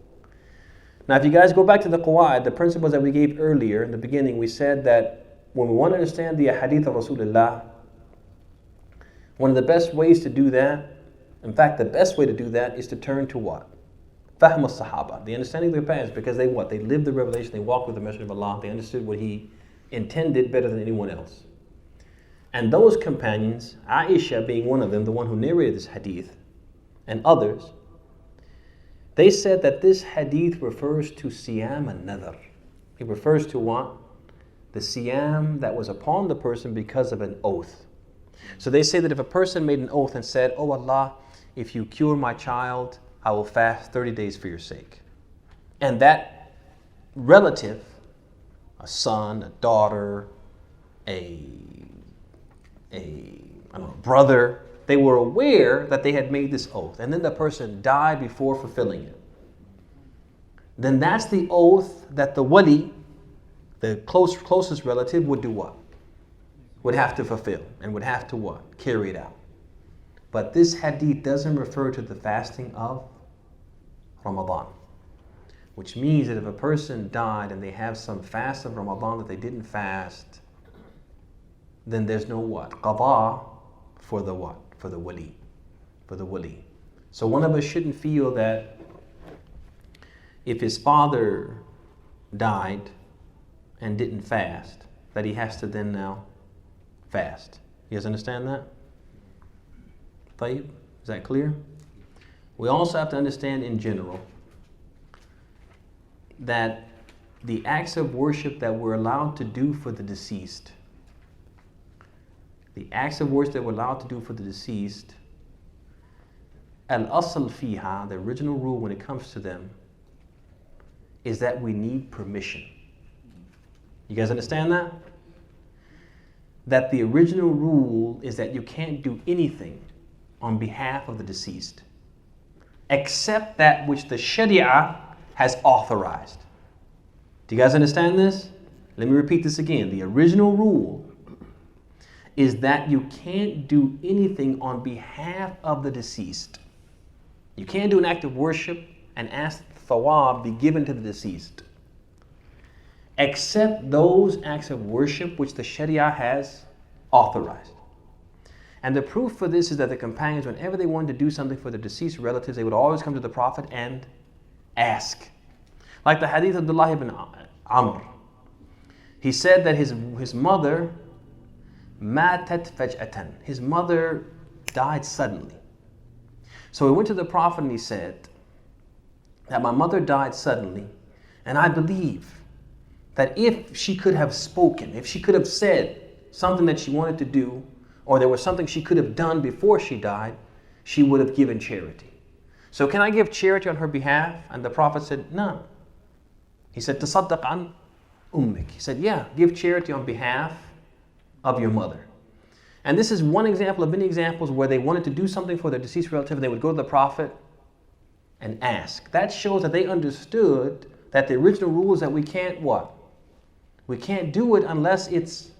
Now, if you guys go back to the qawaid, the principles that we gave earlier in the beginning, we said that when we want to understand the hadith of Rasulullah, one of the best ways to do that, in fact, the best way to do that is to turn to what? Fahm al-Sahaba, the understanding of their past, because they what? They lived the revelation, they walked with the Messenger of Allah, they understood what he intended better than anyone else. And those companions, Aisha being one of them, the one who narrated this hadith, and others, they said that this hadith refers to siyam an-nadhr. It refers to what? The siyam that was upon the person because of an oath. So they say that if a person made an oath and said, "Oh Allah, if you cure my child, I will fast 30 days for your sake." And that relative, a son, a daughter, a brother, they were aware that they had made this oath, and then the person died before fulfilling it. Then that's the oath that the wali, the closest relative, would do what? Would have to fulfill and would have to what? Carry it out. But this hadith doesn't refer to the fasting of Ramadan, which means that if a person died and they have some fast of Ramadan that they didn't fast, then there's no what? Qada for the what? For the wali. For the wali. So one of us shouldn't feel that if his father died and didn't fast, that he has to then now fast. You guys understand that? Tayyib? Is that clear? We also have to understand in general that the acts of worship that we're allowed to do for the deceased, the acts of worship that we're allowed to do for the deceased, al-asl fiha, the original rule when it comes to them, is that we need permission. You guys understand that? That the original rule is that you can't do anything on behalf of the deceased except that which the Sharia has authorized. Do you guys understand this? Let me repeat this again. The original rule is that you can't do anything on behalf of the deceased. You can't do an act of worship and ask that thawab be given to the deceased, except those acts of worship which the Sharia has authorized. And the proof for this is that the companions, whenever they wanted to do something for their deceased relatives, they would always come to the Prophet and ask. Like the hadith of Abd'Llah ibn Amr. He said that his mother matat faj'atan. His mother died suddenly. So he went to the Prophet and he said that my mother died suddenly, and I believe that if she could have spoken, if she could have said something that she wanted to do, or there was something she could have done before she died, she would have given charity. So can I give charity on her behalf? And the Prophet said, no. He said, tasaddaq an ummik. He said, yeah, give charity on behalf of your mother. And this is one example of many examples where they wanted to do something for their deceased relative and they would go to the Prophet and ask. That shows that they understood that the original rule is that we can't what? We can't do it unless it's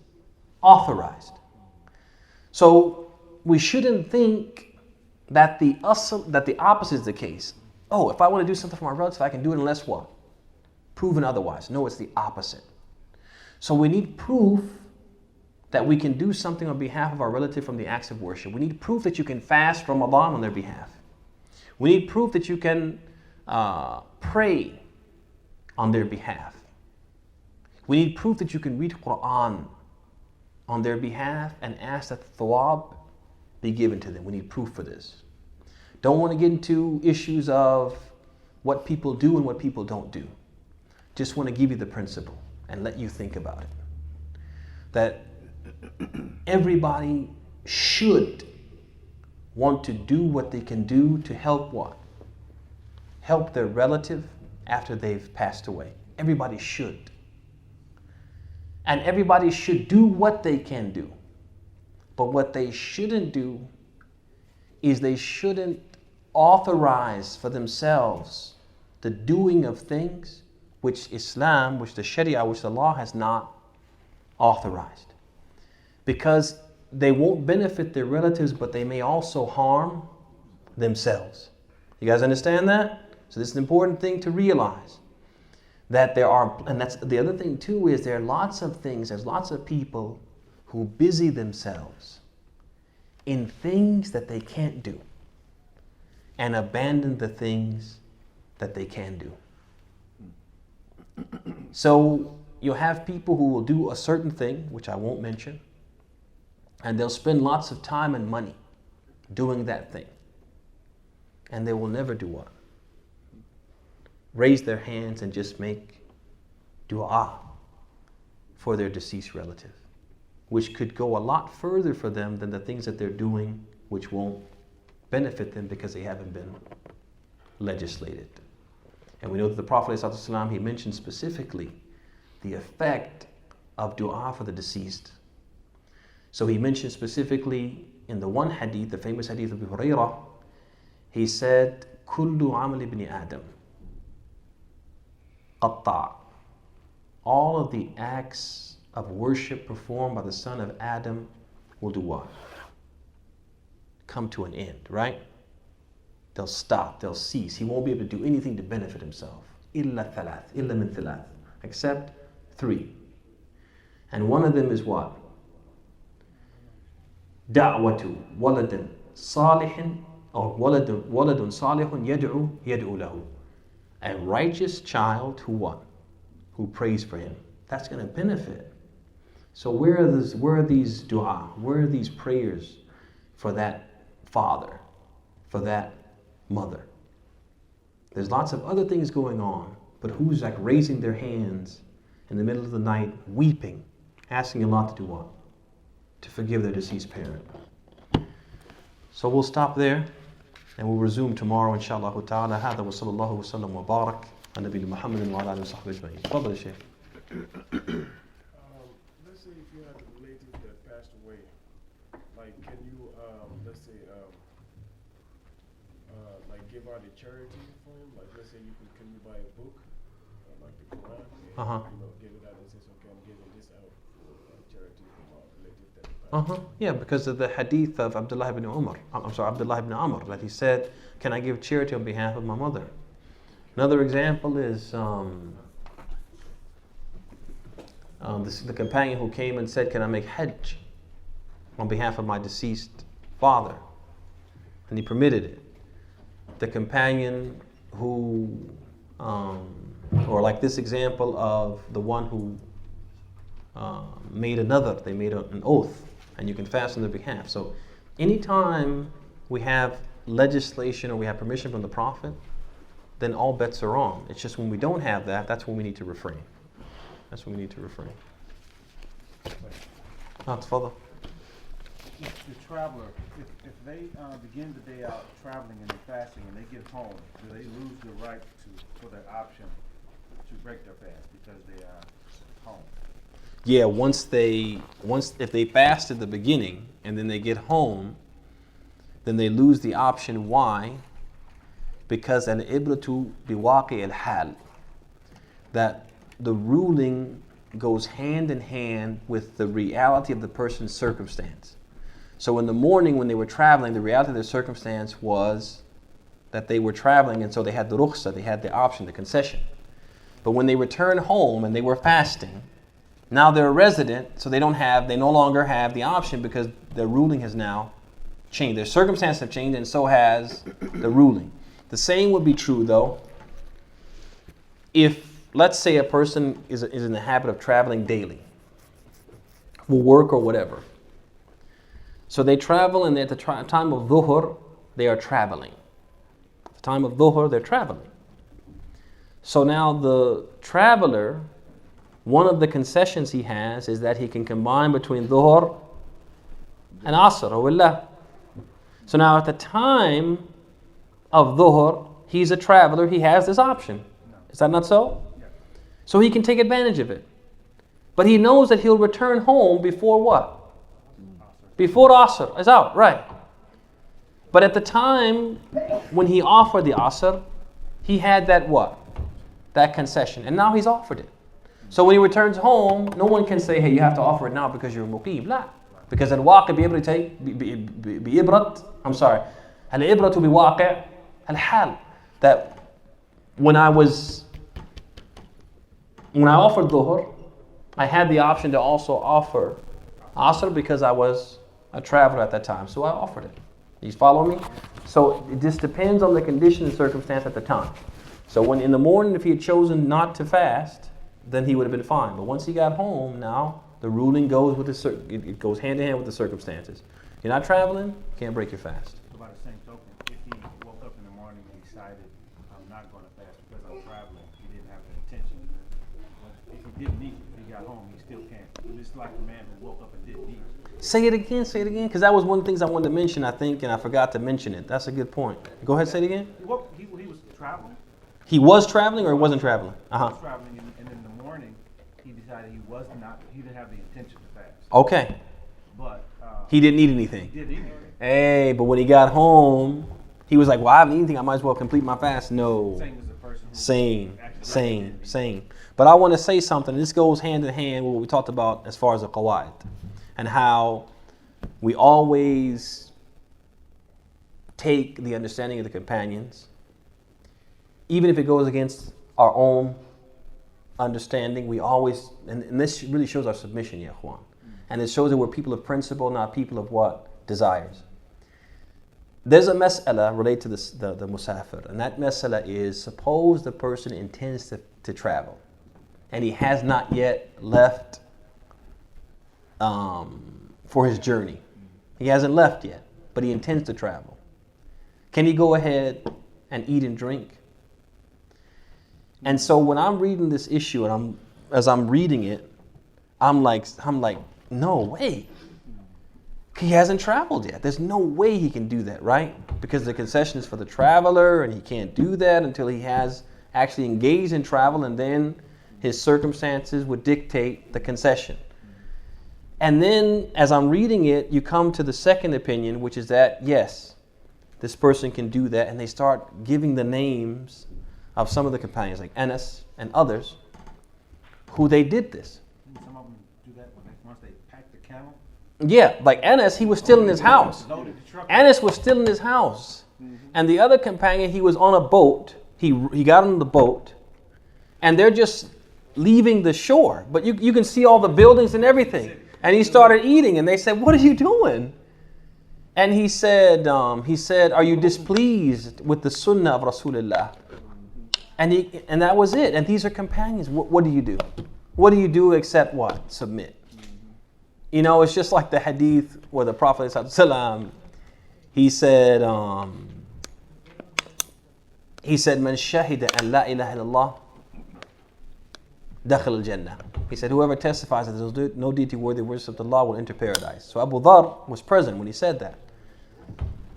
authorized. So we shouldn't think that the opposite is the case. Oh, if I want to do something for my relative, I can do it unless what? Proven otherwise. No, it's the opposite. So we need proof that we can do something on behalf of our relative from the acts of worship. We need proof that you can fast Ramadan on their behalf. We need proof that you can pray on their behalf. We need proof that you can read Quran on their behalf and ask that the thawab be given to them. We need proof for this. Don't want to get into issues of what people do and what people don't do. Just want to give you the principle and let you think about it. That everybody should want to do what they can do to help what? Help their relative after they've passed away. Everybody should. And everybody should do what they can do. But what they shouldn't do is they shouldn't authorize for themselves the doing of things which Islam, which the Sharia, which the law has not authorized. Because they won't benefit their relatives, but they may also harm themselves. You guys understand that? So this is an important thing to realize. That there are, and that's the other thing too, is there are lots of things, there's lots of people who busy themselves in things that they can't do and abandon the things that they can do. So you'll have people who will do a certain thing, which I won't mention, and they'll spend lots of time and money doing that thing. And they will never do what? Raise their hands and just make dua for their deceased relative, which could go a lot further for them than the things that they're doing, which won't benefit them because they haven't been legislated. And we know that the Prophet ﷺ, he mentioned specifically the effect of dua for the deceased. So he mentioned specifically in the one hadith, the famous hadith of Abu Hurairah, he said, Kullu amal ibn Adam. Qatta'. All of the acts of worship performed by the son of Adam will do what? Come to an end, right? They'll stop, they'll cease. He won't be able to do anything to benefit himself. Illa thalath, illa min thalath. Except 3. And one of them is what? Da'watu waladun salihin, or waladun salihun yad'u lahu. A righteous child who what? Who prays for him. That's going to benefit. So where are these dua? Where are these prayers for that father, for that mother? There's lots of other things going on, but who's like raising their hands in the middle of the night, weeping, asking Allah to do what? To forgive their deceased parent. So we'll stop there. And we'll resume tomorrow, inshallah ta'ala. هذا وصلى الله وسلم وبارك على نبينا محمد وعلى آله وصحبه أجمعين. تفضل يا شيخ. Let's say if you had a relative that passed away, like can you, let's say, like give out a charity for him? Like let's say can you buy a book, like the Quran, and give it out and say, okay, I'm giving this out for charity for my relative that passed away. Yeah, because of the hadith of Abd'Llah ibn Umar. Abd'Llah ibn Amr, that he said, can I give charity on behalf of my mother? Another example is the companion who came and said, can I make hajj on behalf of my deceased father? And he permitted it. The companion who, or like this example of the one who made they made an oath, and you can fast on their behalf. So anytime we have legislation or we have permission from the Prophet, then all bets are on. It's just when we don't have that, that's when we need to refrain. That's when we need to refrain. Tafadhal. The traveler, if they begin the day out traveling and they're fasting and they get home, do they lose the right for their option to break their fast because they are home? Yeah, if they fast at the beginning and then they get home, then they lose the option. Why? Because al-ibratu biwaqi al-hal, that the ruling goes hand in hand with the reality of the person's circumstance. So in the morning when they were traveling, the reality of their circumstance was that they were traveling, and so they had the rukhsa, they had the option, the concession. But when they returned home and they were fasting, now they're a resident, so they no longer have the option because their ruling has now changed. Their circumstances have changed, and so has the ruling. The same would be true though if, let's say, a person is in the habit of traveling daily for work or whatever. So they travel, and at the time of dhuhr, they are traveling. At the time of dhuhr, they're traveling. So now the traveler, one of the concessions he has is that he can combine between dhuhr and asr, or willah. So now at the time of dhuhr, he's a traveler, he has this option. Is that not so? So he can take advantage of it. But he knows that he'll return home before what? Before asr is out, right. But at the time when he offered the asr, he had that what? That concession. And now he's offered it. So when he returns home, no one can say, hey, you have to offer it now because you're muqim. La. Because al-waqi bi-ibrat, I'm sorry, al-ibratu bi-waqi al-hal. That when I offered dhuhr, I had the option to also offer asr because I was a traveler at that time. So I offered it. You follow me? So it just depends on the condition and circumstance at the time. So when in the morning, if he had chosen not to fast, then he would have been fine. But once he got home, now the ruling goes with it goes hand in hand with the circumstances. You're not traveling, you can't break your fast. So by the same token, if he woke up in the morning and decided, I'm not going to fast because I'm traveling, he didn't have the intention. But if he didn't eat, if he got home, he still can't. It's like a man who woke up and didn't eat. Say it again, because that was one of the things I wanted to mention, I think, and I forgot to mention it. That's a good point. Go ahead, say it again. He was traveling. He was traveling or he wasn't traveling? He was traveling, and in the morning, he decided he didn't have the intention to fast. Okay. But he didn't eat anything. He didn't eat anything. Hey, but when he got home, he was like, well, I haven't eaten anything, I might as well complete my fast. No. Same as the person who Same. But I want to say something. This goes hand in hand with what we talked about as far as the qawaid, and how we always take the understanding of the companions, even if it goes against our own understanding. We always, and this really shows our submission, ya ikhwan. And it shows that we're people of principle, not people of what? Desires. There's a mas'ala related to the musafir, and that mas'ala is, suppose the person intends to travel, and he has not yet left for his journey. He hasn't left yet, but he intends to travel. Can he go ahead and eat and drink? And so when I'm reading this issue, and as I'm reading it, I'm like, no way. He hasn't traveled yet. There's no way he can do that, right? Because the concession is for the traveler, and he can't do that until he has actually engaged in travel, and then his circumstances would dictate the concession. And then as I'm reading it, you come to the second opinion, which is that, yes, this person can do that, and they start giving the names of some of the companions, like Anas and others, who they did this. Some of them do that once they pack the camel. Yeah, like Anas, he was still in his house. Anas was still in his house. And the other companion, he was on a boat. He got on the boat, and they're just leaving the shore. But you can see all the buildings and everything. And he started eating, and they said, what are you doing? And he said, are you displeased with the sunnah of Rasulullah? And that was it. And these are companions. What do you do? What do you do except what? Submit. You know, it's just like the hadith where the Prophet ﷺ, He said, Man shahida an la ilaha illallah dakhil al-jannah. He said, whoever testifies that there is no deity worthy of worship except Allah will enter paradise. So Abu Dhar was present when he said that.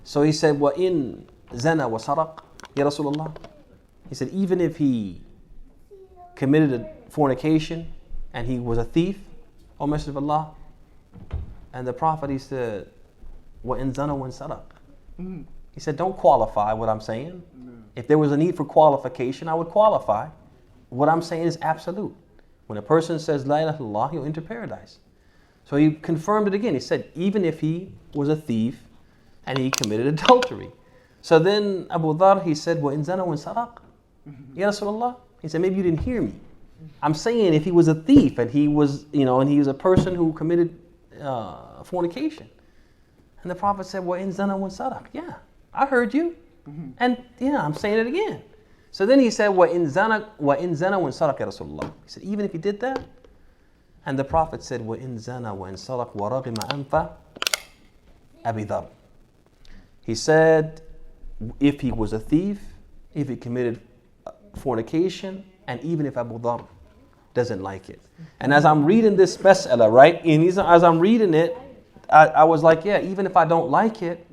So he said, wa in zana wa saraq, ya Rasulullah. He said, even if he committed a fornication and he was a thief, O Messenger of Allah. And the Prophet, he said, wa in zana wa in saraq. He said, don't qualify what I'm saying. If there was a need for qualification, I would qualify. What I'm saying is absolute. When a person says la ilaha illallah, he'll enter paradise. So he confirmed it again. He said, even if he was a thief and he committed adultery. So then Abu Dhar, he said, wa in zana wa in saraq. Ya Rasulullah. He said, maybe you didn't hear me. I'm saying if he was a thief and he was, and he was a person who committed fornication. And the Prophet said, wa in zana wa in saraq. Yeah, I heard you. And I'm saying it again. So then he said, wa in zana wa in saraq, ya Rasulullah. He said, even if he did that. And the Prophet said, wa in zana wa in saraq wa raghima anfa Abi Dhar. He said, if he was a thief, if he committed fornication, and even if Abu Dhar doesn't like it. And as I'm reading this mas'ala, right, and as I'm reading it, I was like, yeah, even if I don't like it,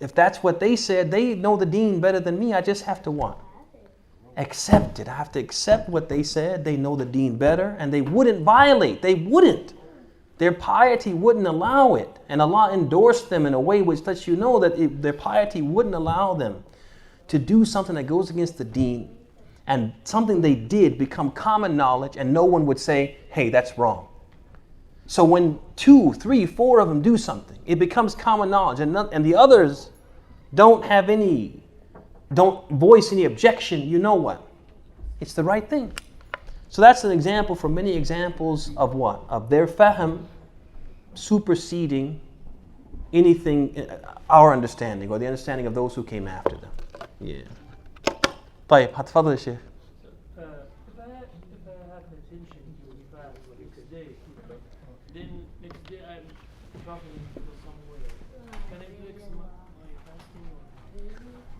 if that's what they said, they know the deen better than me. I just have to what? Accept it. I have to accept what they said. They know the deen better, and they wouldn't violate. They wouldn't. Their piety wouldn't allow it. And Allah endorsed them in a way which lets you know that their piety wouldn't allow them to do something that goes against the deen, and something they did become common knowledge, and no one would say, hey, that's wrong. So when 2, 3, 4 of them do something, it becomes common knowledge, and the others don't voice any objection. You know what? It's the right thing. So that's an example from many examples of what? Of their fahm superseding anything, our understanding, or the understanding of those who came after them. Yeah. طيب هتفضل يا شيخ. If I have the intention to fast the next day, then next day I'm traveling to go somewhere. Can I do my fasting?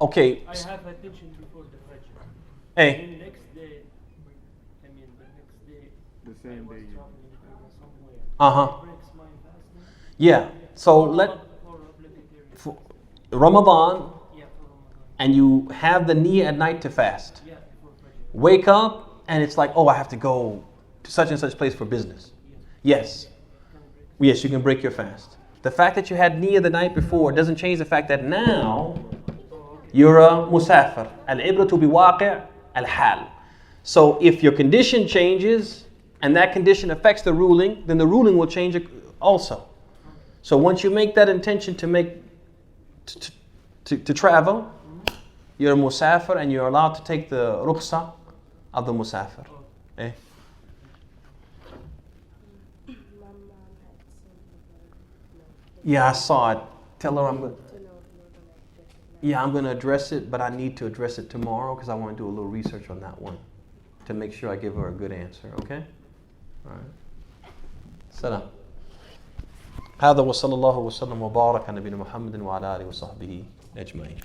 Or Okay. I have attention before the Fajr. Hey. Then next day, The same day. traveling to go somewhere. Breaks my fasting. Yeah. So Or obligatory. for Ramadan, Yeah, for Ramadan. and you have the niyyah at night to fast. Yeah, before Fajr. Wake up and it's like, oh, I have to go to such and such place for business. Yes. Yes, you can break your fast. The fact that you had niyyah the night before doesn't change the fact that now you're a musafir. Al-ibratu biwaqi' al-hal. So if your condition changes and that condition affects the ruling, then the ruling will change also. So once you make that intention to travel, you're a musafir and you're allowed to take the rukhsa of the musafir. Eh? Yeah, I saw it. Tell her I'm going to address it, but I need to address it tomorrow because I want to do a little research on that one to make sure I give her a good answer, okay? All right. Salam. هذا وصلى الله وسلم وبارك على نبينا محمد وعلى آله وصحبه أجمعين.